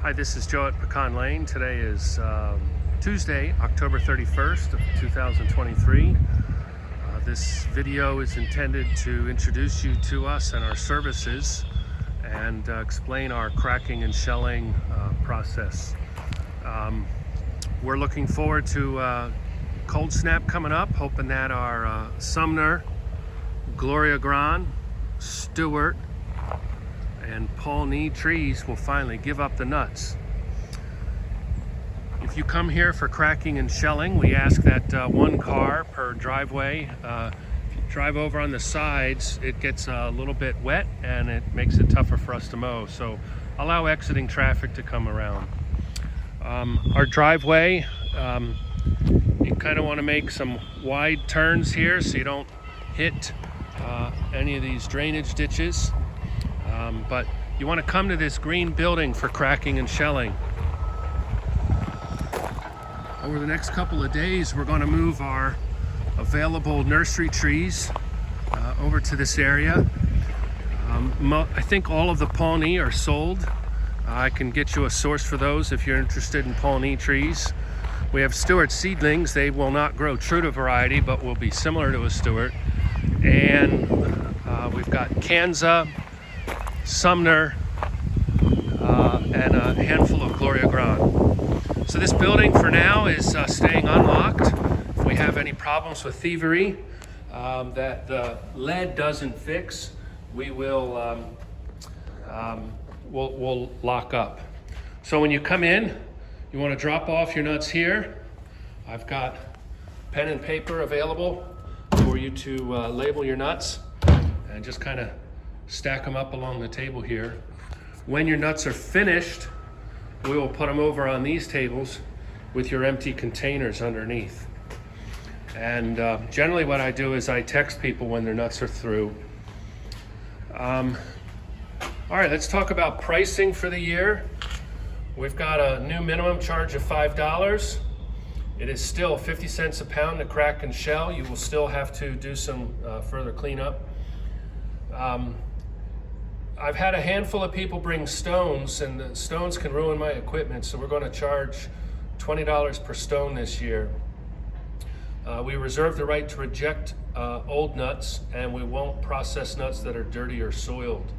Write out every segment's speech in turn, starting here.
Hi, this is Joe at Pecan Lane. Today is Tuesday, October 31st of 2023. This video is intended to introduce you to us and our services and explain our cracking and shelling process. We're looking forward to cold snap coming up, hoping that our Sumner, Gloria Grande, Stewart, and Pawnee trees will finally give up the nuts. If you come here for cracking and shelling, we ask that one car per driveway. If you drive over on the sides, it gets a little bit wet and it makes it tougher for us to mow. So allow exiting traffic to come around. Our driveway, you kind of want to make some wide turns here so you don't hit any of these drainage ditches. But you want to come to this green building for cracking and shelling. Over the next couple of days, we're going to move our available nursery trees over to this area. I think all of the Pawnee are sold. I can get you a source for those if you're interested in Pawnee trees. We have Stewart seedlings. They will not grow true to variety, but will be similar to a Stewart. And we've got Kansas, Sumner, and a handful of Gloria Grande. So this building for now is staying unlocked. If we have any problems with thievery that the lead doesn't fix, we will we'll lock up. So when you come in, you want to drop off your nuts here. I've got pen and paper available for you to label your nuts and just kind of stack them up along the table here. When your nuts are finished, we will put them over on these tables with your empty containers underneath. And generally what I do is I text people when their nuts are through. All right, let's talk about pricing for the year. We've got a new minimum charge of $5. It is still 50 cents a pound to crack and shell. You will still have to do some further cleanup. I've had a handful of people bring stones, and the stones can ruin my equipment, so we're going to charge $20 per stone this year. We reserve the right to reject old nuts, and we won't process nuts that are dirty or soiled.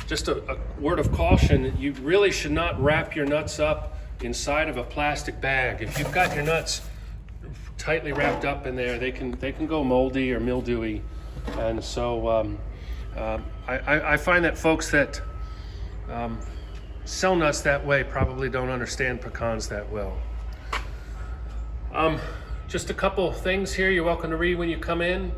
Just a word of caution, you really should not wrap your nuts up inside of a plastic bag. If you've got your nuts tightly wrapped up in there, they can go moldy or mildewy. And so I find that folks that sell nuts that way probably don't understand pecans that well. Just a couple things here you're welcome to read when you come in,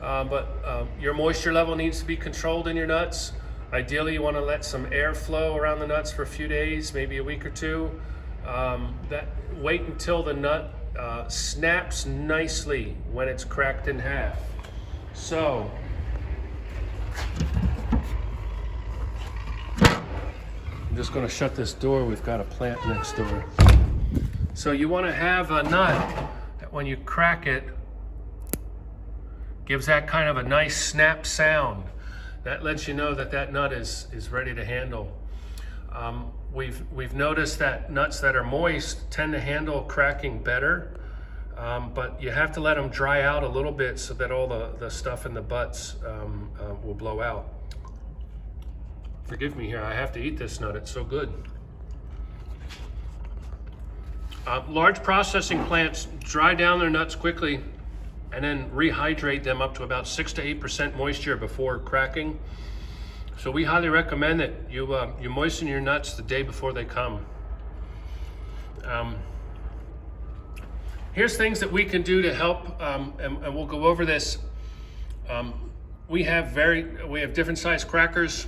but your moisture level needs to be controlled in your nuts. Ideally, you want to let some air flow around the nuts for a few days, maybe a week or two. Wait until the nut snaps nicely when it's cracked in half. So, I'm just going to shut this door. We've got a plant next door. So you want to have a nut that when you crack it, gives that kind of a nice snap sound. That lets you know that that nut is ready to handle. We've noticed that nuts that are moist tend to handle cracking better. But you have to let them dry out a little bit so that all the stuff in the butts will blow out. Forgive me here, I have to eat this nut, it's so good. Large processing plants dry down their nuts quickly and then rehydrate them up to about 6 to 8% moisture before cracking. So we highly recommend that you moisten your nuts the day before they come. Here's things that we can do to help, and we'll go over this. We have different size crackers.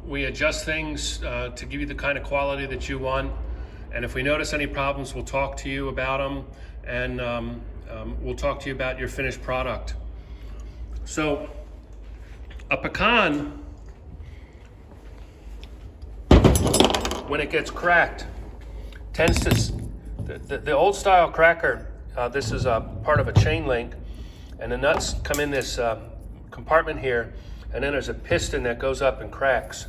We adjust things to give you the kind of quality that you want. And if we notice any problems, we'll talk to you about them, and we'll talk to you about your finished product. So a pecan, when it gets cracked, tends to the old style cracker, this is a part of a chain link, and the nuts come in this compartment here, and then there's a piston that goes up and cracks.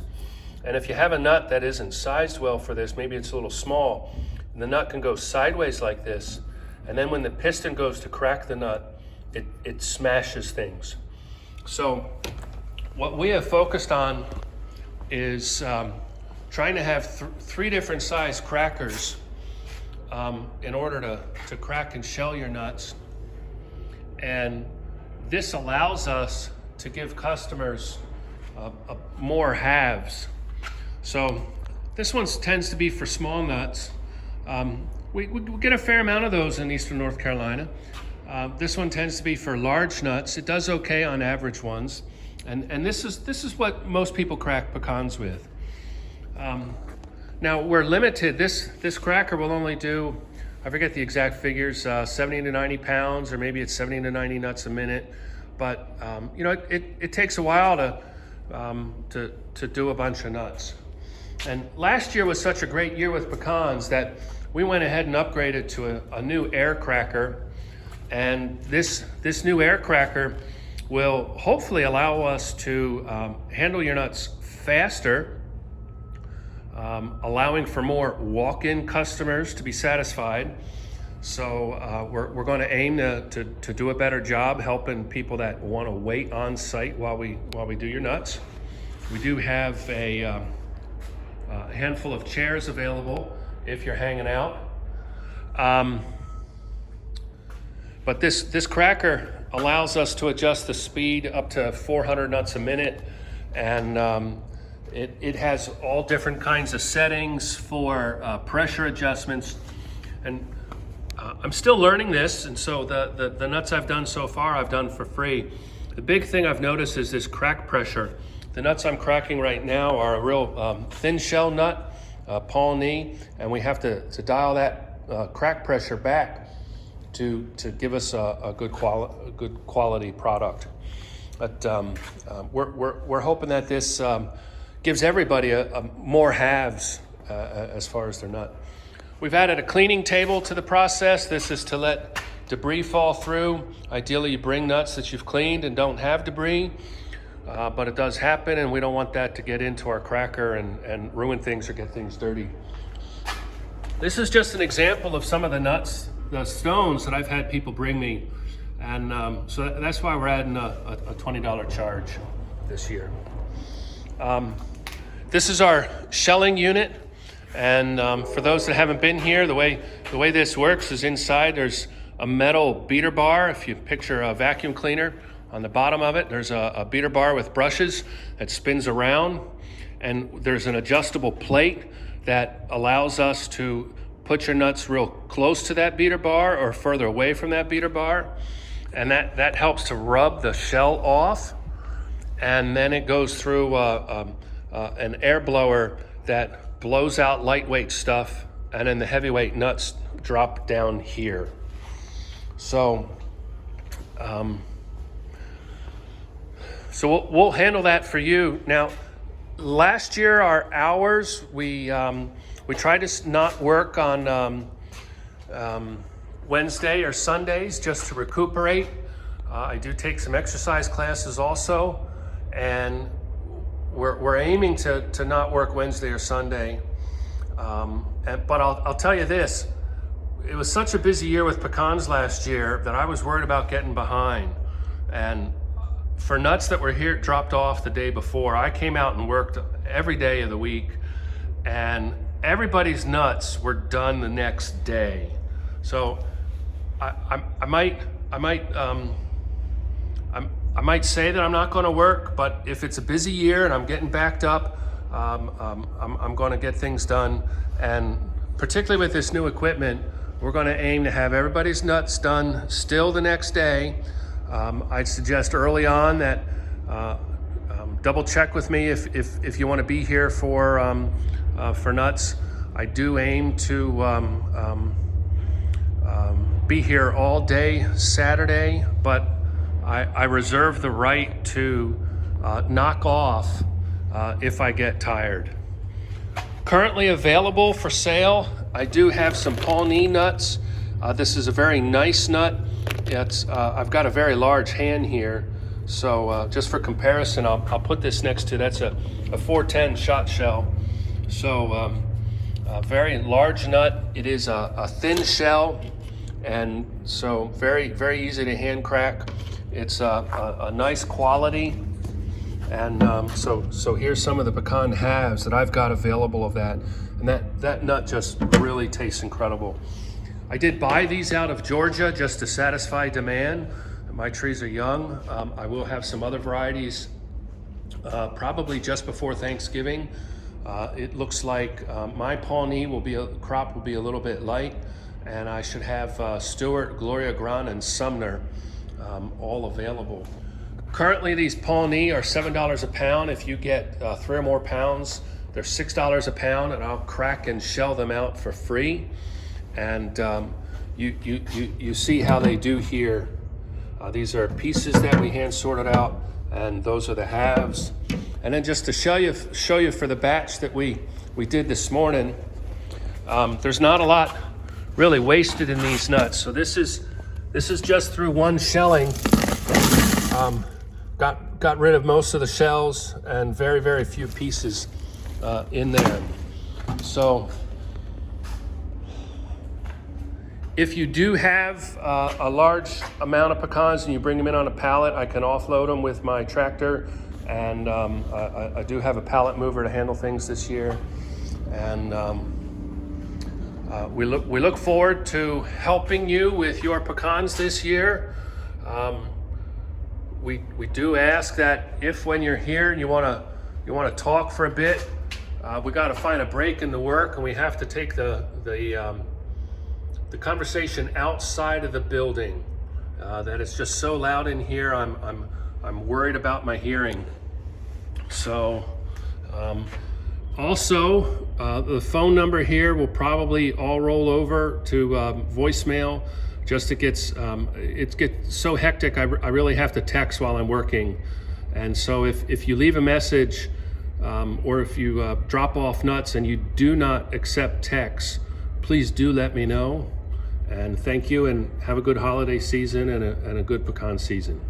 And if you have a nut that isn't sized well for this, maybe it's a little small, the nut can go sideways like this, and then when the piston goes to crack the nut, it smashes things. So what we have focused on is trying to have three different size crackers in order to crack and shell your nuts. And this allows us to give customers more halves. So this one tends to be for small nuts. We get a fair amount of those in Eastern North Carolina. This one tends to be for large nuts. It does okay on average ones. And this is what most people crack pecans with. Now we're limited. This cracker will only do, I forget the exact figures, 70 to 90 pounds, or maybe it's 70 to 90 nuts a minute. But you know, it takes a while to do a bunch of nuts. And last year was such a great year with pecans that we went ahead and upgraded to a new air cracker. And this new air cracker will hopefully allow us to handle your nuts faster, allowing for more walk-in customers to be satisfied. So we're going to aim to do a better job helping people that want to wait on site while we do your nuts. We do have a handful of chairs available if you're hanging out. But this cracker allows us to adjust the speed up to 400 nuts a minute, and it has all different kinds of settings for pressure adjustments. And I'm still learning this, and so the nuts I've done so far, I've done for free. The big thing I've noticed is this crack pressure. The nuts I'm cracking right now are a real thin shell nut, Pawnee, and we have to dial that crack pressure back to give us a good quality product. But we're hoping that this gives everybody more halves as far as their nut. We've added a cleaning table to the process. This is to let debris fall through. Ideally, you bring nuts that you've cleaned and don't have debris, but it does happen, and we don't want that to get into our cracker and ruin things or get things dirty. This is just an example of some of the nuts, the stones that I've had people bring me, and so that's why we're adding a $20 charge this year. This is our shelling unit, and for those that haven't been here, the way this works is inside there's a metal beater bar. If you picture a vacuum cleaner, on the bottom of it there's a beater bar with brushes that spins around, and there's an adjustable plate that allows us to put your nuts real close to that beater bar or further away from that beater bar, and that helps to rub the shell off. And then it goes through an air blower that blows out lightweight stuff, and then the heavyweight nuts drop down here. So we'll handle that for you. Now, last year our hours, we tried to not work on Wednesday or Sundays just to recuperate. I do take some exercise classes also, and we're aiming to not work Wednesday or Sunday. But I'll tell you this, it was such a busy year with pecans last year that I was worried about getting behind. And for nuts that were here dropped off the day before, I came out and worked every day of the week, and everybody's nuts were done the next day. So I might say that I'm not going to work, but if it's a busy year and I'm getting backed up, I'm going to get things done. And particularly with this new equipment, we're going to aim to have everybody's nuts done still the next day. I'd suggest early on that double check with me if you want to be here for nuts. I do aim to be here all day Saturday, but I reserve the right to knock off if I get tired. Currently available for sale, I do have some Pawnee nuts. This is a very nice nut. I've got a very large hand here, So just for comparison, I'll put this next to, that's a 410 shot shell. So a very large nut. It is a thin shell, and so very, very easy to hand crack. It's a nice quality. And so here's some of the pecan halves that I've got available of that. And that nut just really tastes incredible. I did buy these out of Georgia just to satisfy demand. My trees are young. I will have some other varieties probably just before Thanksgiving. It looks like my Pawnee crop will be a little bit light, and I should have Stewart, Gloria Grande, and Sumner all available. Currently, these Pawnee are $7 a pound. If you get 3 or more pounds, they're $6 a pound, and I'll crack and shell them out for free. And you see how they do here. These are pieces that we hand sorted out, and those are the halves. And then just to show you for the batch that we did this morning, there's not a lot really wasted in these nuts. So this is just through one shelling. Got rid of most of the shells and very, very few pieces in there. So if you do have a large amount of pecans and you bring them in on a pallet, I can offload them with my tractor. And I do have a pallet mover to handle things this year. And we look forward to helping you with your pecans this year. We do ask that if when you're here and you want to talk for a bit, we got to find a break in the work, and we have to take the conversation outside of the building. That it's just so loud in here. I'm worried about my hearing. So also the phone number here will probably all roll over to voicemail. Just it gets so hectic, I really have to text while I'm working. And so if you leave a message or if you drop off nuts and you do not accept texts, please do let me know. And thank you, and have a good holiday season and a good pecan season.